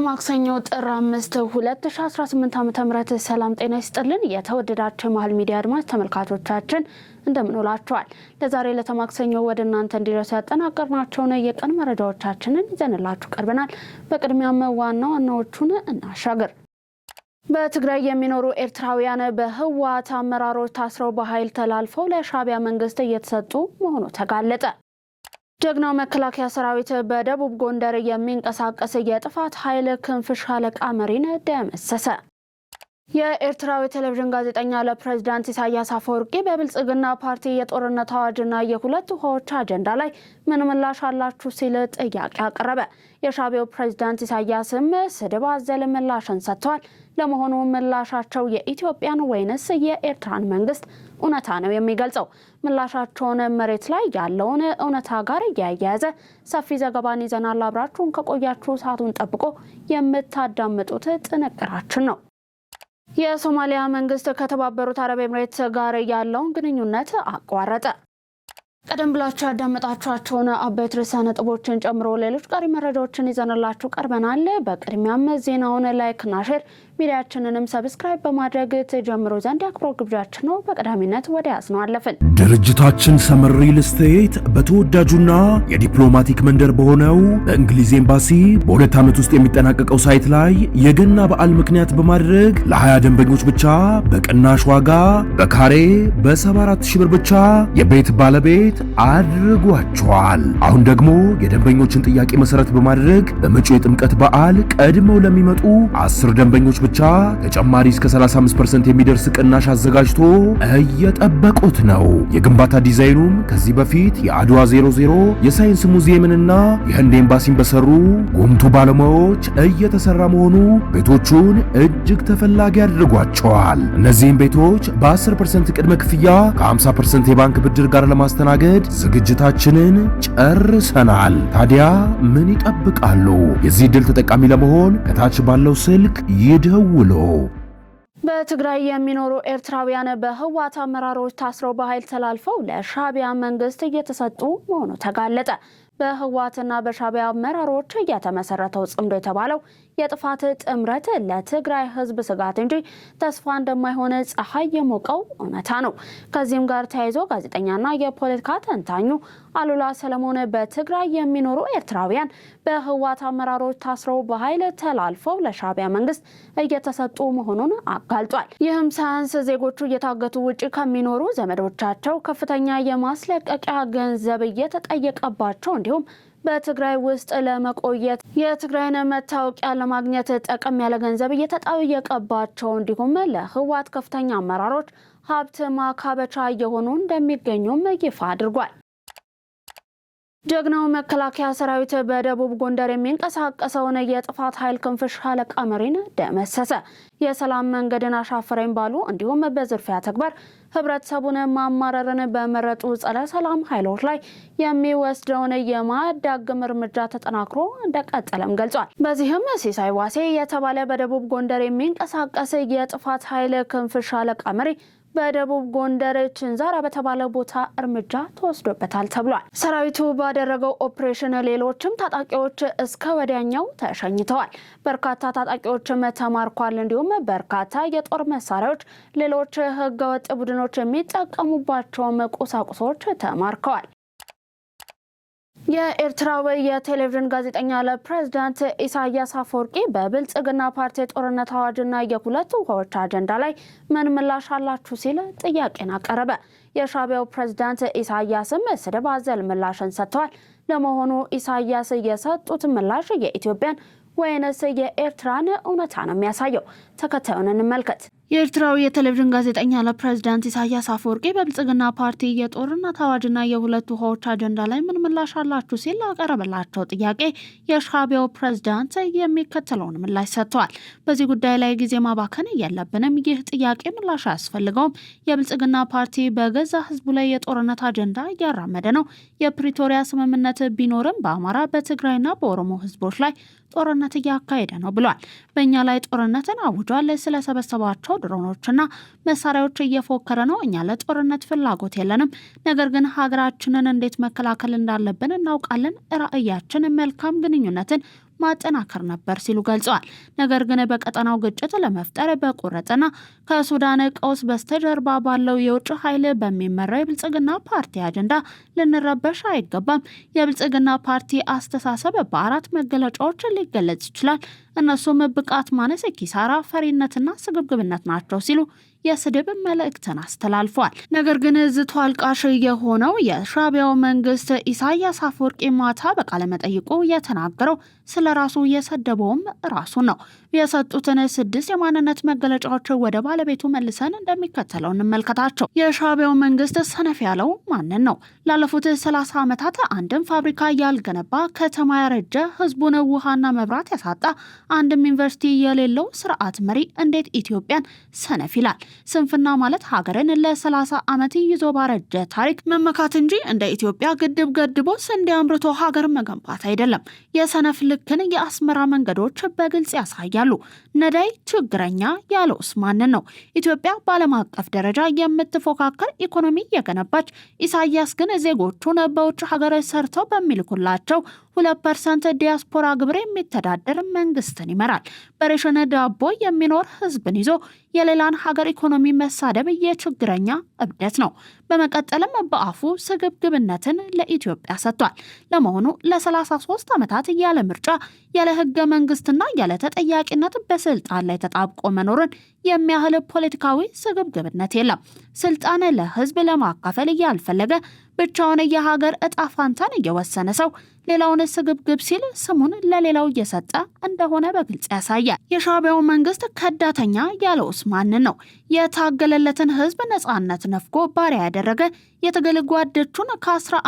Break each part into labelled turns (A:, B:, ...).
A: የማክሰኞ ጥር 5 2018 ዓ.ም ሰላም ጤና ይስጥልን። የተወደዳችሁ መሃል ሚዲያ አድማጭ ተመልካቾቻችን እንደምን ውላችኋል? ለዛሬ ለማክሰኞ ወደ እናንተ እንዲደርሱ ያጠናቀርናቸውን የቀን መረጃዎቻችንን ይዘንላችሁ ቀርበናል። በቅድሚያም ዋና ዋናዎቹን እናሻገር። በትግራይ የሚኖሩ ኤርትራውያን በህወሓት አመራሮች ታስረው በኃይል ተላልፈው ለሻዕቢያ መንግስት እየተሰጡ መሆኑ ተጋለጠ። ጀግናው መከላከያ ሰራዊት በደቡብ ጎንደር የሚንቀሳቀስ የጥፋት ኃይል ክንፍ ሻለቃ መሪን ደመሰሰ። የኤርትራዊ ቴሌቪዥን ጋዜጠኛ ለፕሬዝዳንት ኢሳያስ አፈወርቂ በብልጽግና ፓርቲ የጦርነት አዋጅና የሁለት ውሃዎች አጀንዳ ላይ ምን ምላሽ አላችሁ ሲል ጥያቄ አቀረበ። የሻዕቢያው ፕሬዝዳንት ኢሳያስም ስድብ አዘል ምላሽን ሰጥተዋል። ለመሆኑ ምላሻቸው የኢትዮጵያን ወይንስ የኤርትራን መንግስት እውነታ ነው የሚገልጸው? ምላሻቸውን መሬት ላይ ያለውን እውነታ ጋር እያያያዘ ሰፊ ዘገባን ይዘናል። አብራችሁን ከቆያችሁ ሰዓቱን ጠብቆ የምታዳምጡት ጥንቅራችን ነው። የሶማሊያ መንግስት ከተባበሩት አረብ ኤምሬት ጋር ያለውን ግንኙነት አቋረጠ። ቀደም ብላችሁ ያዳመጣችኋቸውን አበይት ርዕሰ ነጥቦችን ጨምሮ ሌሎች ቀሪ መረጃዎችን ይዘንላችሁ ቀርበናል። በቅድሚያም ዜናውን ላይክና ሼር ሚዲያችንንም ሰብስክራይብ በማድረግ ተጀምሮ ዘንድ አክብሮት ግብዣችን ነው። በቀዳሚነት ወደ ያዝነው አለፍን።
B: ድርጅታችን ሰመር ሪል ስቴት በተወዳጁና የዲፕሎማቲክ መንደር በሆነው በእንግሊዝ ኤምባሲ በ2 ዓመት ውስጥ የሚጠናቀቀው ሳይት ላይ የገና በዓል ምክንያት በማድረግ ለ20 ደንበኞች ብቻ በቅናሽ ዋጋ በካሬ በ74000 ብር ብቻ የቤት ባለቤት አድርጓቸዋል። አሁን ደግሞ የደንበኞችን ጥያቄ መሰረት በማድረግ በመጪው የጥምቀት በዓል ቀድመው ለሚመጡ 10 ደንበኞች ብቻ ተጨማሪ እስከ 35% የሚደርስ ቅናሽ አዘጋጅቶ እየጠበቁት ነው። የግንባታ ዲዛይኑም ከዚህ በፊት የአድዋ 00 የሳይንስ ሙዚየምንና የህንድ ኤምባሲን በሰሩ ጉምቱ ባለሙያዎች እየተሰራ መሆኑ ቤቶቹን እጅግ ተፈላጊ አድርጓቸዋል። እነዚህም ቤቶች በ10% ቅድመ ክፍያ ከ50% የባንክ ብድር ጋር ለማስተናገድ ዝግጅታችንን ጨርሰናል። ታዲያ ምን ይጠብቃሉ? የዚህ ድል ተጠቃሚ ለመሆን ከታች ባለው ስልክ ይደውሉ።
A: በትግራይ የሚኖሩ ኤርትራውያን በህወሓት አመራሮች ታስረው በኃይል ተላልፈው ለሻዕቢያ መንግስት እየተሰጡ መሆኑ ተጋለጠ። በህወሓትና በሻዕቢያ አመራሮች እየተመሰረተው ጽምዶ የተባለው የጥፋት ጥምረት ለትግራይ ህዝብ ስጋት እንጂ ተስፋ እንደማይሆን ፀሐይ የሞቀው እውነታ ነው። ከዚህም ጋር ተያይዞ ጋዜጠኛና የፖለቲካ ተንታኙ አሉላ ሰለሞን በትግራይ የሚኖሩ ኤርትራውያን በህወሓት አመራሮች ታስረው በኃይል ተላልፈው ለሻዕቢያ መንግስት እየተሰጡ መሆኑን አጋልጧል። ይህም ሳያንስ ዜጎቹ እየታገቱ ውጪ ከሚኖሩ ዘመዶቻቸው ከፍተኛ የማስለቀቂያ ገንዘብ እየተጠየቀባቸው እንዲሁም በትግራይ ውስጥ ለመቆየት የትግራይን መታወቂያ ለማግኘት ጠቀም ያለ ገንዘብ እየተጠየቀባቸው እንዲሁም ለህወሓት ከፍተኛ አመራሮች ሀብት ማካበቻ እየሆኑ እንደሚገኙም ይፋ አድርጓል። ጀግናው መከላከያ ሰራዊት በደቡብ ጎንደር የሚንቀሳቀሰውን የጥፋት ኃይል ክንፍ ሻለቃ መሪን ደመሰሰ። የሰላም መንገድን አሻፈረኝ ባሉ እንዲሁም በዝርፊያ ተግባር ህብረተሰቡን ማማረርን በመረጡ ጸረ ሰላም ኃይሎች ላይ የሚወስደውን የማያዳግም እርምጃ ተጠናክሮ እንደቀጠለም ገልጿል። በዚህም ሲሳይ ዋሴ የተባለ በደቡብ ጎንደር የሚንቀሳቀስ የጥፋት ኃይል ክንፍ ሻለቃ መሪ በደቡብ ጎንደር ችንዛራ በተባለ ቦታ እርምጃ ተወስዶበታል ተብሏል። ሰራዊቱ ባደረገው ኦፕሬሽን ሌሎችም ታጣቂዎች እስከ ወዲያኛው ተሸኝተዋል። በርካታ ታጣቂዎችም ተማርኳል። እንዲሁም በርካታ የጦር መሳሪያዎች፣ ሌሎች ህገወጥ ቡድኖች የሚጠቀሙባቸው ቁሳቁሶች ተማርከዋል። የኤርትራዊ የቴሌቪዥን ጋዜጠኛ ለፕሬዝዳንት ኢሳያስ አፈወርቂ በብልጽግና ፓርቲ የጦርነት አዋጅና የሁለት ውሃዎች አጀንዳ ላይ ምን ምላሽ አላችሁ ሲል ጥያቄን አቀረበ። የሻዕቢያው ፕሬዝዳንት ኢሳያስም ስድብ አዘል ምላሽን ሰጥተዋል። ለመሆኑ ኢሳያስ የሰጡት ምላሽ የኢትዮጵያን ወይንስ የኤርትራን እውነታ ነው የሚያሳየው? ተከታዩን እንመልከት። የኤርትራዊ የቴሌቪዥን ጋዜጠኛ ለፕሬዝዳንት ኢሳያስ አፈወርቂ በብልጽግና ፓርቲ የጦርነት አዋጅና የሁለት ውሃዎች አጀንዳ ላይ ምን ምላሽ አላችሁ ሲል አቀረበላቸው ጥያቄ የሻዕቢያው ፕሬዝዳንት የሚከተለውን ምላሽ ሰጥተዋል። በዚህ ጉዳይ ላይ ጊዜ ማባከን የለብንም። ይህ ጥያቄ ምላሽ አያስፈልገውም። የብልጽግና ፓርቲ በገዛ ህዝቡ ላይ የጦርነት አጀንዳ እያራመደ ነው። የፕሪቶሪያ ስምምነት ቢኖርም በአማራ በትግራይና በኦሮሞ ህዝቦች ላይ ጦርነት እያካሄደ ነው ብሏል። በእኛ ላይ ጦርነትን አውጇል። ስለሰበሰባቸው ድሮኖችና መሳሪያዎች እየፎከረ ነው። እኛ ለጦርነት ፍላጎት የለንም። ነገር ግን ሀገራችንን እንዴት መከላከል እንዳለብን እናውቃለን። ራዕያችን መልካም ግንኙነትን ማጠናከር ነበር ሲሉ ገልጸዋል። ነገር ግን በቀጠናው ግጭት ለመፍጠር በቆረጠና ከሱዳን ቀውስ በስተጀርባ ባለው የውጭ ኃይል በሚመራው የብልጽግና ፓርቲ አጀንዳ ልንረበሽ አይገባም። የብልጽግና ፓርቲ አስተሳሰብ በአራት መገለጫዎች ሊገለጽ ይችላል። እነሱም ብቃት ማነስ፣ ኪሳራ፣ ፈሪነትና ስግብግብነት ናቸው ሲሉ የስድብ መልእክትን አስተላልፏል። ነገር ግን ዝቶ አልቃሽ የሆነው የሻዕቢያው መንግስት ኢሳያስ አፈወርቂ ማታ በቃለ መጠይቁ የተናገረው ስለ ራሱ የሰደበውም ራሱ ነው። የሰጡትን 6 የማንነት መገለጫዎች ወደ ባለቤቱ መልሰን እንደሚከተለው እንመልከታቸው። የሻዕቢያው መንግስት ሰነፍ ያለው ማንን ነው? ላለፉት 30 ዓመታት አንድም ፋብሪካ ያልገነባ፣ ከተማ ያረጀ፣ ህዝቡን ውሃና መብራት ያሳጣ፣ አንድም ዩኒቨርሲቲ የሌለው ስርዓት መሪ እንዴት ኢትዮጵያን ሰነፍ ይላል? ስንፍና ማለት ሀገርን ለ30 ዓመት ይዞ ባረጀ ታሪክ መመካት እንጂ እንደ ኢትዮጵያ ግድብ ገድቦ ስንዴ አምርቶ ሀገር መገንባት አይደለም። የሰነፍ ልክን የአስመራ መንገዶች በግልጽ ያሳያሉ። ነዳይ ችግረኛ ያለውስ ማንን ነው? ኢትዮጵያ በዓለም አቀፍ ደረጃ የምትፎካከር ኢኮኖሚ የገነባች፣ ኢሳያስ ግን ዜጎቹን በውጭ ሀገር ሰርተው በሚልኩላቸው 2% ዲያስፖራ ግብር የሚተዳደር መንግስትን ይመራል። በሬሽን ዳቦ የሚኖር ህዝብን ይዞ የሌላን ሀገር ኢኮኖሚ መሳደብ የችግረኛ እብደት ነው። በመቀጠልም በአፉ ስግብግብነትን ለኢትዮጵያ ሰጥቷል። ለመሆኑ ለ33 ዓመታት ያለ ምርጫ፣ ያለ ህገ መንግስትና ያለ ተጠያቂነት በስልጣን ላይ ተጣብቆ መኖርን የሚያህል ፖለቲካዊ ስግብግብነት የለም። ስልጣን ለህዝብ ለማካፈል ያልፈለገ ብቻውን የሀገር እጣ ፋንታን እየወሰነ ሰው ሌላውን ስግብግብ ሲል ስሙን ለሌላው እየሰጠ እንደሆነ በግልጽ ያሳያል። የሻዕቢያው መንግስት ከዳተኛ ያለውስ ማንን ነው? የታገለለትን ህዝብ ነጻነት ነፍጎ ባሪያ ያደረገ፣ የትግል ጓዶቹን ከ15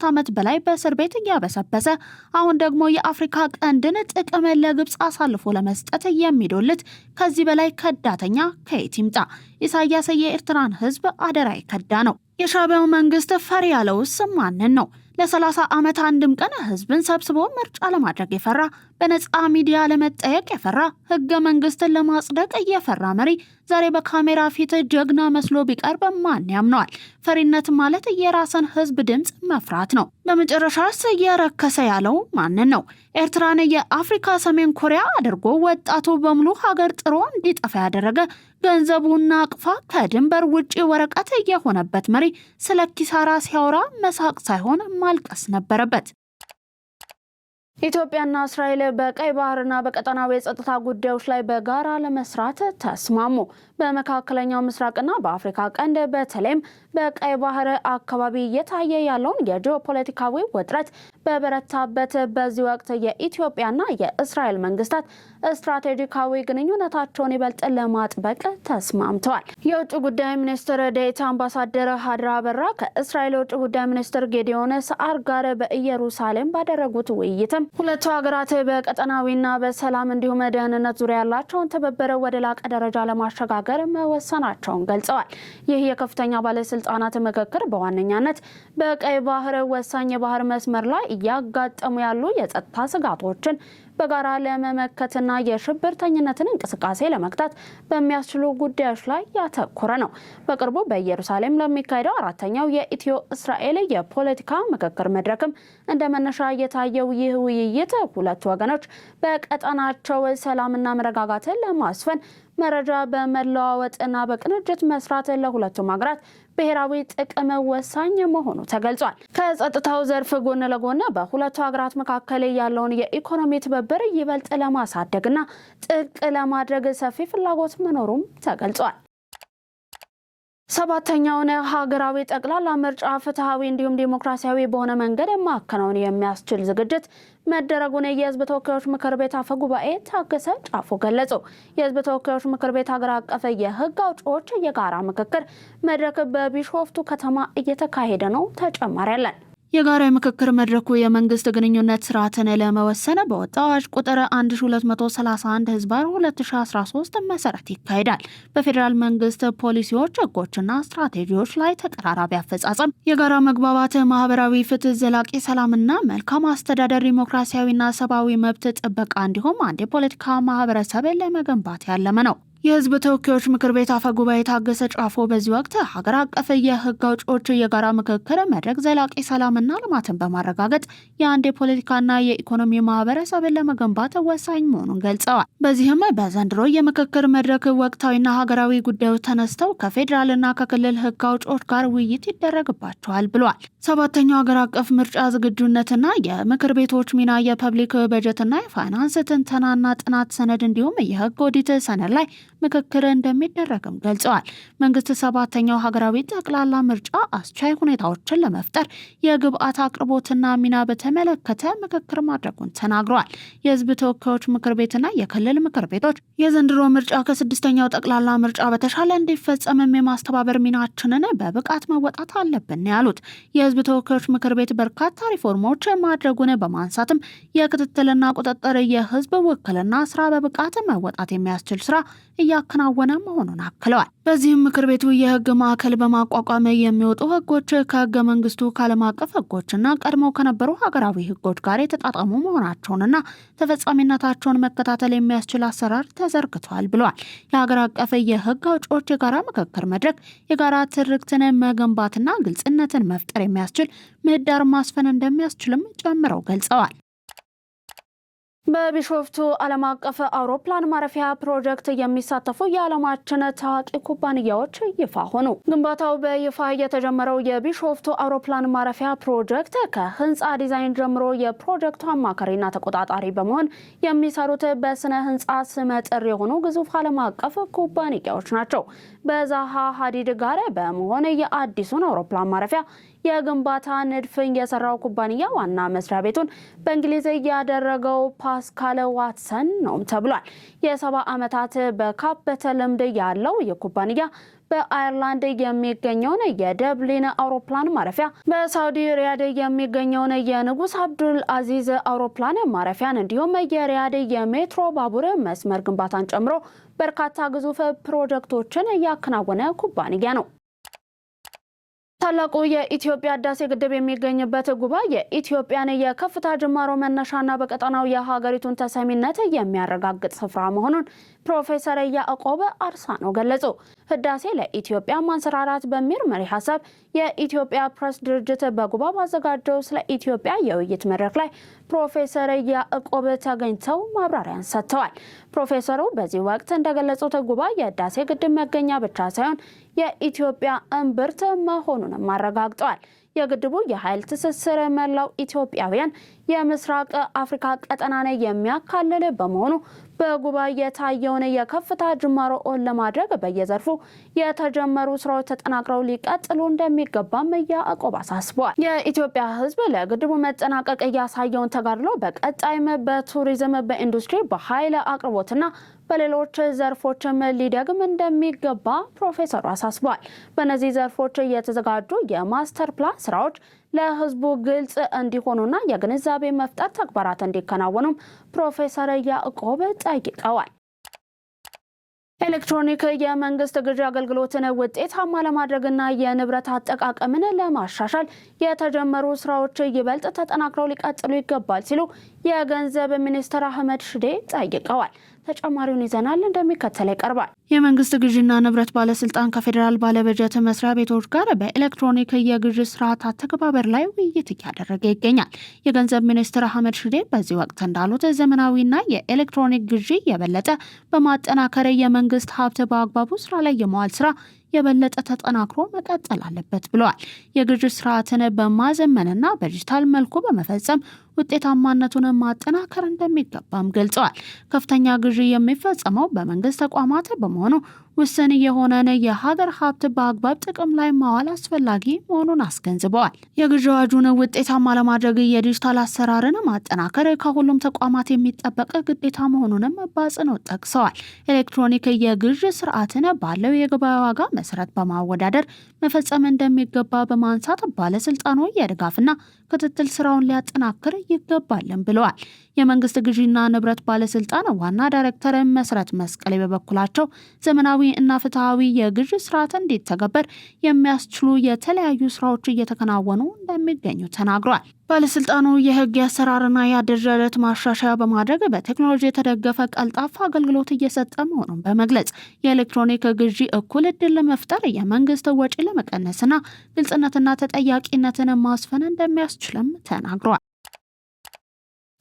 A: ዓመት በላይ በእስር ቤት እያበሰበሰ፣ አሁን ደግሞ የአፍሪካ ቀንድን ጥቅም ለግብፅ አሳልፎ ለመስጠት የሚዶልት ከዚህ በላይ ከዳተኛ ከየት ይምጣ? ኢሳያስ የኤርትራን ህዝብ አደራ ይከዳ ነው። የሻዕቢያው መንግስት ፈሪ ያለውስ ማንን ነው? ለ30 ዓመት አንድም ቀን ህዝብን ሰብስቦ ምርጫ ለማድረግ የፈራ፣ በነፃ ሚዲያ ለመጠየቅ የፈራ፣ ህገ መንግስትን ለማጽደቅ የፈራ መሪ ዛሬ በካሜራ ፊት ጀግና መስሎ ቢቀርብ ማን ያምነዋል? ፈሪነት ማለት የራስን ህዝብ ድምፅ መፍራት ነው። በመጨረሻስ የረከሰ ያለው ማንን ነው? ኤርትራን የአፍሪካ ሰሜን ኮሪያ አድርጎ ወጣቱ በሙሉ ሀገር ጥሮ እንዲጠፋ ያደረገ፣ ገንዘቡና አቅፋ ከድንበር ውጪ ወረቀት የሆነበት መሪ ስለ ኪሳራ ሲያወራ መሳቅ ሳይሆን ማልቀስ ነበረበት። ኢትዮጵያና እስራኤል በቀይ ባህርና በቀጠናዊ የጸጥታ ጉዳዮች ላይ በጋራ ለመስራት ተስማሙ። በመካከለኛው ምስራቅና በአፍሪካ ቀንድ በተለይም በቀይ ባህር አካባቢ እየታየ ያለውን የጂኦፖለቲካዊ ውጥረት በበረታበት በዚህ ወቅት የኢትዮጵያና የእስራኤል መንግስታት ስትራቴጂካዊ ግንኙነታቸውን ይበልጥ ለማጥበቅ ተስማምተዋል። የውጭ ጉዳይ ሚኒስትር ዴኤታ አምባሳደር ሀድራ አበራ ከእስራኤል የውጭ ጉዳይ ሚኒስትር ጌዲዮን ሰዓር ጋር በኢየሩሳሌም ባደረጉት ውይይትም ሁለቱ ሀገራት በቀጠናዊና በሰላም እንዲሁም ደህንነት ዙሪያ ያላቸውን ትብብር ወደ ላቀ ደረጃ ለማሸጋገር መወሰናቸውን ገልጸዋል። ይህ የከፍተኛ ባለስልጣናት ምክክር በዋነኛነት በቀይ ባህር ወሳኝ የባህር መስመር ላይ እያጋጠሙ ያሉ የጸጥታ ስጋቶችን በጋራ ለመመከትና የሽብርተኝነትን እንቅስቃሴ ለመግታት በሚያስችሉ ጉዳዮች ላይ ያተኮረ ነው። በቅርቡ በኢየሩሳሌም ለሚካሄደው 4ኛው የኢትዮ እስራኤል የፖለቲካ ምክክር መድረክም እንደ መነሻ የታየው ይህ ውይይት ሁለቱ ወገኖች በቀጠናቸው ሰላምና መረጋጋትን ለማስፈን መረጃ በመለዋወጥና በቅንጅት መስራት ለሁለቱም ሀገራት ብሔራዊ ጥቅም ወሳኝ መሆኑ ተገልጿል። ከጸጥታው ዘርፍ ጎን ለጎን በሁለቱ ሀገራት መካከል ያለውን የኢኮኖሚ ትብብር ይበልጥ ለማሳደግና ጥብቅ ለማድረግ ሰፊ ፍላጎት መኖሩም ተገልጿል። 7ኛውን ሀገራዊ ጠቅላላ ምርጫ ፍትሃዊ እንዲሁም ዲሞክራሲያዊ በሆነ መንገድ ማከናወን የሚያስችል ዝግጅት መደረጉን የህዝብ ተወካዮች ምክር ቤት አፈ ጉባኤ ታገሰ ጫፎ ገለጹ። የህዝብ ተወካዮች ምክር ቤት ሀገር አቀፍ የህግ አውጪዎች የጋራ ምክክር መድረክ በቢሾፍቱ ከተማ እየተካሄደ ነው። ተጨማሪ ያለን የጋራ ምክክር መድረኩ የመንግስት ግንኙነት ስርዓትን ለመወሰን በወጣው አዋጅ ቁጥር 1231 ህዝባር 2013 መሰረት ይካሄዳል። በፌዴራል መንግስት ፖሊሲዎች፣ ህጎችና ስትራቴጂዎች ላይ ተቀራራቢ አፈጻጸም፣ የጋራ መግባባት፣ ማህበራዊ ፍትህ፣ ዘላቂ ሰላምና መልካም አስተዳደር፣ ዲሞክራሲያዊና ሰብአዊ መብት ጥበቃ እንዲሁም አንድ የፖለቲካ ማህበረሰብ ለመገንባት ያለመ ነው። የህዝብ ተወካዮች ምክር ቤት አፈ ጉባኤ ታገሰ ጫፎ በዚህ ወቅት ሀገር አቀፍ የህግ አውጪዎች የጋራ ምክክር መድረክ ዘላቂ ሰላምና ልማትን በማረጋገጥ የአንድ የፖለቲካና የኢኮኖሚ ማህበረሰብን ለመገንባት ወሳኝ መሆኑን ገልጸዋል። በዚህም በዘንድሮ የምክክር መድረክ ወቅታዊና ሀገራዊ ጉዳዮች ተነስተው ከፌዴራልና ከክልል ህግ አውጪዎች ጋር ውይይት ይደረግባቸዋል ብለዋል። ሰባተኛው ሀገር አቀፍ ምርጫ ዝግጁነትና የምክር ቤቶች ሚና፣ የፐብሊክ በጀትና የፋይናንስ ትንተናና ጥናት ሰነድ እንዲሁም የህግ ኦዲት ሰነድ ላይ ምክክር እንደሚደረግም ገልጸዋል። መንግስት ሰባተኛው ሀገራዊ ጠቅላላ ምርጫ አስቻይ ሁኔታዎችን ለመፍጠር የግብአት አቅርቦትና ሚና በተመለከተ ምክክር ማድረጉን ተናግረዋል። የህዝብ ተወካዮች ምክር ቤትና የክልል ምክር ቤቶች የዘንድሮ ምርጫ ከስድስተኛው ጠቅላላ ምርጫ በተሻለ እንዲፈጸምም የማስተባበር ሚናችንን በብቃት መወጣት አለብን ያሉት የህዝብ ተወካዮች ምክር ቤት በርካታ ሪፎርሞች ማድረጉን በማንሳትም የክትትልና ቁጥጥር፣ የህዝብ ውክልና ስራ በብቃት መወጣት የሚያስችል ስራ እያከናወነ መሆኑን አክለዋል። በዚህም ምክር ቤቱ የህግ ማዕከል በማቋቋም የሚወጡ ህጎች ከህገ መንግስቱ፣ ከዓለም አቀፍ ህጎችና ቀድመው ከነበሩ ሀገራዊ ህጎች ጋር የተጣጣሙ መሆናቸውንና ተፈጻሚነታቸውን መከታተል የሚያስችል አሰራር ተዘርግቷል ብለዋል። የሀገር አቀፍ የህግ አውጪዎች የጋራ ምክክር መድረክ የጋራ ትርክትን መገንባትና ግልጽነትን መፍጠር የሚያስችል ምህዳር ማስፈን እንደሚያስችልም ጨምረው ገልጸዋል። በቢሾፍቱ ዓለም አቀፍ አውሮፕላን ማረፊያ ፕሮጀክት የሚሳተፉ የዓለማችን ታዋቂ ኩባንያዎች ይፋ ሆኑ። ግንባታው በይፋ የተጀመረው የቢሾፍቱ አውሮፕላን ማረፊያ ፕሮጀክት ከህንፃ ዲዛይን ጀምሮ የፕሮጀክቱ አማካሪና ተቆጣጣሪ በመሆን የሚሰሩት በስነ ህንፃ ስመጥር የሆኑ ግዙፍ ዓለም አቀፍ ኩባንያዎች ናቸው። በዛሃ ሀዲድ ጋር በመሆን የአዲሱን አውሮፕላን ማረፊያ የግንባታ ንድፍን የሰራው ኩባንያ ዋና መስሪያ ቤቱን በእንግሊዝ ያደረገው ፓስካል ዋትሰን ነው ተብሏል። የ70 ዓመታት በካበተ ልምድ ያለው የኩባንያ በአየርላንድ የሚገኘውን የደብሊን አውሮፕላን ማረፊያ፣ በሳውዲ ሪያድ የሚገኘውን የንጉስ አብዱል አዚዝ አውሮፕላን ማረፊያን እንዲሁም የሪያድ የሜትሮ ባቡር መስመር ግንባታን ጨምሮ በርካታ ግዙፍ ፕሮጀክቶችን እያከናወነ ኩባንያ ነው። ታላቁ የኢትዮጵያ ህዳሴ ግድብ የሚገኝበት ጉባ የኢትዮጵያን የከፍታ ጅማሮ መነሻና በቀጠናው የሀገሪቱን ተሰሚነት የሚያረጋግጥ ስፍራ መሆኑን ፕሮፌሰር ያዕቆብ አርሳኖ ገለጹ። ህዳሴ ለኢትዮጵያ ማንሰራራት በሚል መሪ ሀሳብ የኢትዮጵያ ፕሬስ ድርጅት በጉባ ባዘጋጀው ስለ ኢትዮጵያ የውይይት መድረክ ላይ ፕሮፌሰር ያዕቆብ ተገኝተው ማብራሪያን ሰጥተዋል። ፕሮፌሰሩ በዚህ ወቅት እንደገለጹት ጉባ የህዳሴ ግድብ መገኛ ብቻ ሳይሆን የኢትዮጵያ እምብርት መሆኑንም አረጋግጠዋል። የግድቡ የኃይል ትስስር መላው ኢትዮጵያውያን የምስራቅ አፍሪካ ቀጠናን የሚያካልል በመሆኑ በጉባ የታየውን የከፍታ ጅማሮን ለማድረግ በየዘርፉ የተጀመሩ ስራዎች ተጠናክረው ሊቀጥሉ እንደሚገባም ያዕቆብ አሳስበዋል። የኢትዮጵያ ህዝብ ለግድቡ መጠናቀቅ ያሳየውን ተጋድሎ በቀጣይም በቱሪዝም፣ በኢንዱስትሪ፣ በኃይል አቅርቦትና በሌሎች ዘርፎችም ሊደግም እንደሚገባ ፕሮፌሰሩ አሳስበዋል። በእነዚህ ዘርፎች የተዘጋጁ የማስተር ፕላን ስራዎች ለህዝቡ ግልጽ እንዲሆኑና የግንዛቤ መፍጠር ተግባራት እንዲከናወኑም ፕሮፌሰር ያዕቆብ ጠይቀዋል። ኤሌክትሮኒክ የመንግስት ግዢ አገልግሎትን ውጤታማ ለማድረግና የንብረት አጠቃቀምን ለማሻሻል የተጀመሩ ስራዎች ይበልጥ ተጠናክረው ሊቀጥሉ ይገባል ሲሉ የገንዘብ ሚኒስትር አህመድ ሽዴ ጠይቀዋል። ተጨማሪውን ይዘናል፣ እንደሚከተለው ይቀርባል። የመንግስት ግዢና ንብረት ባለስልጣን ከፌዴራል ባለበጀት መስሪያ ቤቶች ጋር በኤሌክትሮኒክ የግዢ ስርዓት አተገባበር ላይ ውይይት እያደረገ ይገኛል። የገንዘብ ሚኒስትር አህመድ ሽዴ በዚህ ወቅት እንዳሉት ዘመናዊና የኤሌክትሮኒክ ግዢ የበለጠ በማጠናከር የመንግስት ሀብት በአግባቡ ስራ ላይ የመዋል ስራ የበለጠ ተጠናክሮ መቀጠል አለበት ብለዋል። የግዢ ስርዓትን በማዘመንና በዲጂታል መልኩ በመፈጸም ውጤታማነቱን ማጠናከር እንደሚገባም ገልጸዋል። ከፍተኛ ግዢ የሚፈጸመው በመንግስት ተቋማት በመሆኑ ውስን የሆነን የሀገር ሀብት በአግባብ ጥቅም ላይ ማዋል አስፈላጊ መሆኑን አስገንዝበዋል። የግዢ አዋጁን ውጤታማ ለማድረግ የዲጂታል አሰራርን ማጠናከር ከሁሉም ተቋማት የሚጠበቅ ግዴታ መሆኑንም በአጽንኦት ጠቅሰዋል። ኤሌክትሮኒክ የግዢ ስርዓትን ባለው የገበያ ዋጋ መሰረት በማወዳደር መፈጸም እንደሚገባ በማንሳት ባለስልጣኑ የድጋፍና ክትትል ስራውን ሊያጠናክር ይገባልን ብለዋል። የመንግስት ግዢና ንብረት ባለስልጣን ዋና ዳይሬክተር መሰረት መስቀሌ በበኩላቸው ዘመናዊ እና ፍትሃዊ የግዢ ስርዓት እንዲተገበር የሚያስችሉ የተለያዩ ስራዎች እየተከናወኑ እንደሚገኙ ተናግረዋል። ባለስልጣኑ የህግ የአሰራርና የአደረጃጀት ማሻሻያ በማድረግ በቴክኖሎጂ የተደገፈ ቀልጣፋ አገልግሎት እየሰጠ መሆኑን በመግለጽ የኤሌክትሮኒክ ግዢ እኩል እድል ለመፍጠር የመንግስት ወጪ ለመቀነስና ግልጽነትና ተጠያቂነትን ማስፈን እንደሚያስችልም ተናግረዋል።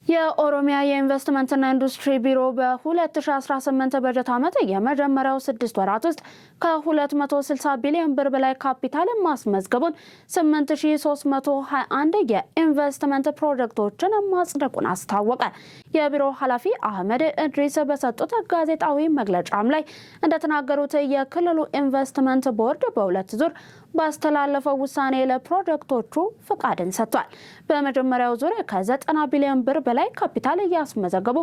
A: የኦሮሚያ የኢንቨስትመንትና ኢንዱስትሪ ቢሮ በ2018 በጀት ዓመት የመጀመሪያው 6 ወራት ውስጥ ከ260 ቢሊዮን ብር በላይ ካፒታል ማስመዝገቡን 8321 የኢንቨስትመንት ፕሮጀክቶችን ማጽደቁን አስታወቀ። የቢሮው ኃላፊ አህመድ እድሪስ በሰጡት ጋዜጣዊ መግለጫም ላይ እንደተናገሩት የክልሉ ኢንቨስትመንት ቦርድ በሁለት ዙር ባስተላለፈው ውሳኔ ለፕሮጀክቶቹ ፍቃድን ሰጥቷል። በመጀመሪያው ዙር ከ90 ቢሊዮን ብር በላይ ካፒታል ያስመዘገቡ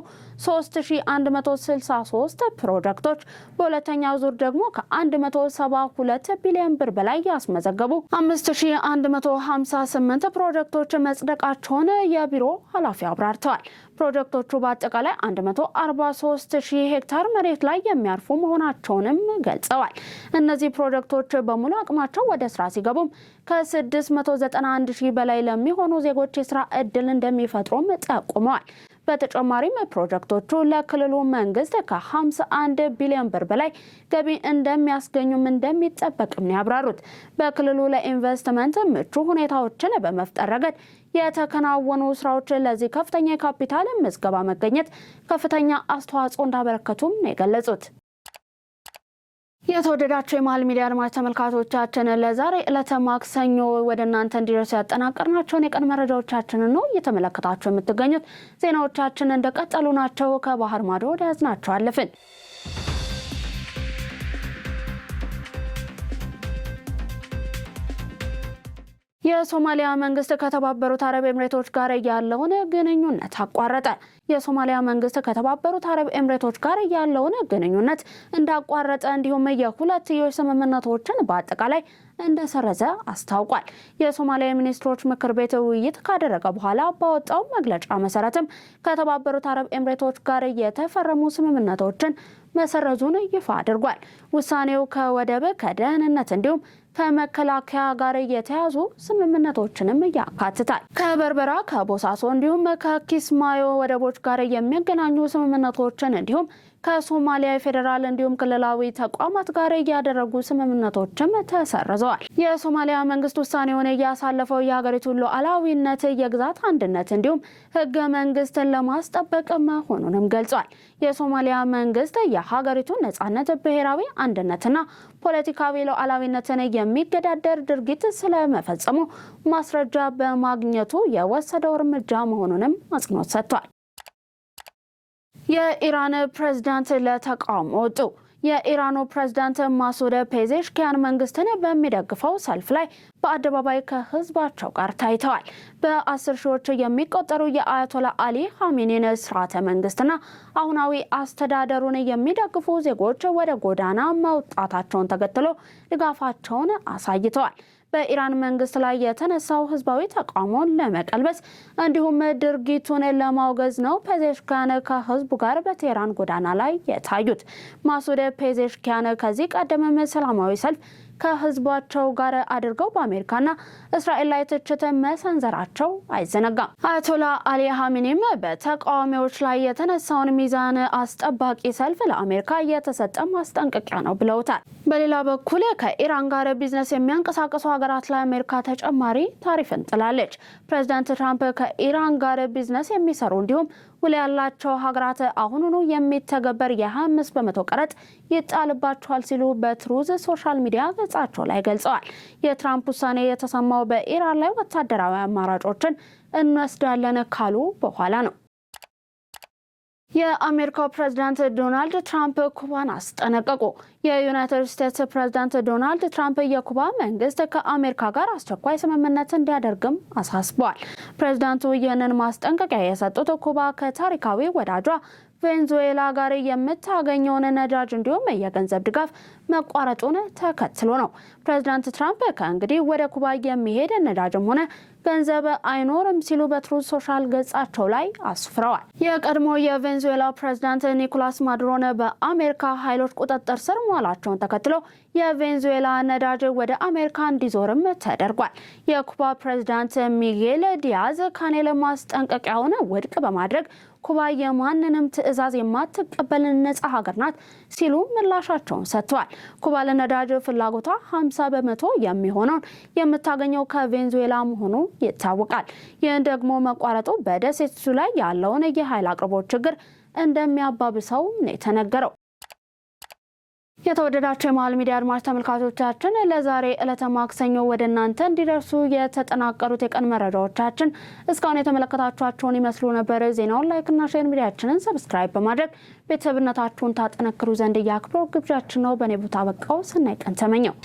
A: 3163 ፕሮጀክቶች፣ በሁለተኛው ዙር ደግሞ ከ172 ቢሊዮን ብር በላይ ያስመዘገቡ 5158 ፕሮጀክቶች መጽደቃቸውን የቢሮ ኃላፊ አብራርተዋል። ፕሮጀክቶቹ በአጠቃላይ 143,000 ሄክታር መሬት ላይ የሚያርፉ መሆናቸውንም ገልጸዋል። እነዚህ ፕሮጀክቶች በሙሉ አቅማቸው ወደ ስራ ሲገቡም ከ691,000 በላይ ለሚሆኑ ዜጎች የስራ እድል እንደሚፈጥሩም ጠቁመዋል። በተጨማሪም ፕሮጀክቶቹ ለክልሉ መንግስት ከ51 ቢሊዮን ብር በላይ ገቢ እንደሚያስገኙም እንደሚጠበቅም ያብራሩት። በክልሉ ለኢንቨስትመንት ምቹ ሁኔታዎችን በመፍጠር ረገድ የተከናወኑ ስራዎች ለዚህ ከፍተኛ የካፒታል ምዝገባ መገኘት ከፍተኛ አስተዋጽኦ እንዳበረከቱም ነው የገለጹት። የተወደዳቸው የመሃል ሚዲያ አድማጭ ተመልካቾቻችን ለዛሬ ዕለተ ማክሰኞ ወደ እናንተ እንዲደርሱ ያጠናቀርናቸውን የቀን መረጃዎቻችንን ነው እየተመለከታችሁ የምትገኙት። ዜናዎቻችን እንደቀጠሉ ናቸው። ከባህር ማዶ ወደ ያዝናቸው አለፍን። የሶማሊያ መንግስት ከተባበሩት አረብ ኤምሬቶች ጋር ያለውን ግንኙነት አቋረጠ። የሶማሊያ መንግስት ከተባበሩት አረብ ኤምሬቶች ጋር ያለውን ግንኙነት እንዳቋረጠ እንዲሁም የሁለትዮሽ ስምምነቶችን በአጠቃላይ እንደሰረዘ አስታውቋል። የሶማሊያ ሚኒስትሮች ምክር ቤት ውይይት ካደረገ በኋላ ባወጣው መግለጫ መሰረትም ከተባበሩት አረብ ኤምሬቶች ጋር የተፈረሙ ስምምነቶችን መሰረዙን ይፋ አድርጓል። ውሳኔው ከወደብ ከደህንነት እንዲሁም ከመከላከያ ጋር የተያዙ ስምምነቶችንም ያካትታል። ከበርበራ ከቦሳሶ እንዲሁም ከኪስማዮ ወደቦች ጋር የሚገናኙ ስምምነቶችን እንዲሁም ከሶማሊያ ፌዴራል እንዲሁም ክልላዊ ተቋማት ጋር ያደረጉ ስምምነቶችም ተሰርዘዋል። የሶማሊያ መንግስት ውሳኔውን ያሳለፈው የሀገሪቱን ሉዓላዊነት፣ የግዛት አንድነት እንዲሁም ህገ መንግስትን ለማስጠበቅ መሆኑንም ገልጿል። የሶማሊያ መንግስት የሀገሪቱን ነጻነት፣ ብሔራዊ አንድነትና ፖለቲካዊ ሉዓላዊነትን የሚገዳደር ድርጊት ስለመፈጸሙ ማስረጃ በማግኘቱ የወሰደው እርምጃ መሆኑንም አጽንኦት ሰጥቷል። የኢራን ፕሬዝዳንት ለተቃውሞ ወጡ። የኢራኑ ፕሬዝዳንት ማሱድ ፔዜሽኪያን መንግስትን በሚደግፈው ሰልፍ ላይ በአደባባይ ከህዝባቸው ጋር ታይተዋል። በ10 ሺዎች የሚቆጠሩ የአያቶላ አሊ ኻሜኒን ስርዓተ መንግስትና አሁናዊ አስተዳደሩን የሚደግፉ ዜጎች ወደ ጎዳና መውጣታቸውን ተከትሎ ድጋፋቸውን አሳይተዋል። በኢራን መንግስት ላይ የተነሳው ህዝባዊ ተቃውሞን ለመቀልበስ እንዲሁም ድርጊቱን ለማውገዝ ነው ፔዜሽኪያን ከህዝቡ ጋር በቴህራን ጎዳና ላይ የታዩት። ማሱድ ፔዜሽኪያን ከዚህ ቀደም ሰላማዊ ሰልፍ ከህዝባቸው ጋር አድርገው በአሜሪካና እስራኤል ላይ ትችት መሰንዘራቸው አይዘነጋም። አያቶላ አሊ ኻሜኒም በተቃዋሚዎች ላይ የተነሳውን ሚዛን አስጠባቂ ሰልፍ ለአሜሪካ የተሰጠ ማስጠንቀቂያ ነው ብለውታል። በሌላ በኩል ከኢራን ጋር ቢዝነስ የሚያንቀሳቅሱ ሀገራት ላይ አሜሪካ ተጨማሪ ታሪፍን ጥላለች። ፕሬዚዳንት ትራምፕ ከኢራን ጋር ቢዝነስ የሚሰሩ እንዲሁም ውል ያላቸው ሀገራት አሁኑኑ የሚተገበር የ25% ቀረጥ ይጣልባቸዋል ሲሉ በትሩዝ ሶሻል ሚዲያ ገጻቸው ላይ ገልጸዋል። የትራምፕ ውሳኔ የተሰማው በኢራን ላይ ወታደራዊ አማራጮችን እንወስዳለን ካሉ በኋላ ነው። የአሜሪካው ፕሬዝዳንት ዶናልድ ትራምፕ ኩባን አስጠነቀቁ። የዩናይትድ ስቴትስ ፕሬዝዳንት ዶናልድ ትራምፕ የኩባ መንግስት ከአሜሪካ ጋር አስቸኳይ ስምምነት እንዲያደርግም አሳስበዋል። ፕሬዝዳንቱ ይህንን ማስጠንቀቂያ የሰጡት ኩባ ከታሪካዊ ወዳጇ ቬንዙዌላ ጋር የምታገኘውን ነዳጅ እንዲሁም የገንዘብ ድጋፍ መቋረጡን ተከትሎ ነው። ፕሬዝዳንት ትራምፕ ከእንግዲህ ወደ ኩባ የሚሄድ ነዳጅም ሆነ ገንዘብ አይኖርም ሲሉ በትሩዝ ሶሻል ገጻቸው ላይ አስፍረዋል። የቀድሞ የቬንዙዌላ ፕሬዝዳንት ኒኮላስ ማዱሮን በአሜሪካ ኃይሎች ቁጥጥር ስር መዋላቸውን ተከትሎ የቬንዙዌላ ነዳጅ ወደ አሜሪካ እንዲዞርም ተደርጓል። የኩባ ፕሬዝዳንት ሚጌል ዲያዝ ካኔል ማስጠንቀቂያውን ውድቅ በማድረግ ኩባ የማንንም ትዕዛዝ የማትቀበል ነጻ ሀገር ናት ሲሉ ምላሻቸውን ሰጥተዋል። ኩባ ለነዳጅ ፍላጎቷ 50 በመቶ የሚሆነውን የምታገኘው ከቬንዙዌላ መሆኑ ይታወቃል። ይህን ደግሞ መቋረጡ በደሴቱ ላይ ያለውን የኃይል አቅርቦት ችግር እንደሚያባብሰው ነው የተነገረው። የተወደዳቸው የመሃል ሚዲያ አድማጭ ተመልካቾቻችን ለዛሬ ዕለተ ማክሰኞ ወደ እናንተ እንዲደርሱ የተጠናቀሩት የቀን መረጃዎቻችን እስካሁን የተመለከታችኋቸውን ይመስሉ ነበር። ዜናውን ላይክና ሼር፣ ሚዲያችንን ሰብስክራይብ በማድረግ ቤተሰብነታችሁን ታጠነክሩ ዘንድ እያክብሮ ግብዣችን ነው። በኔ ቦታ በቃው። ሰናይ ቀን ተመኘው።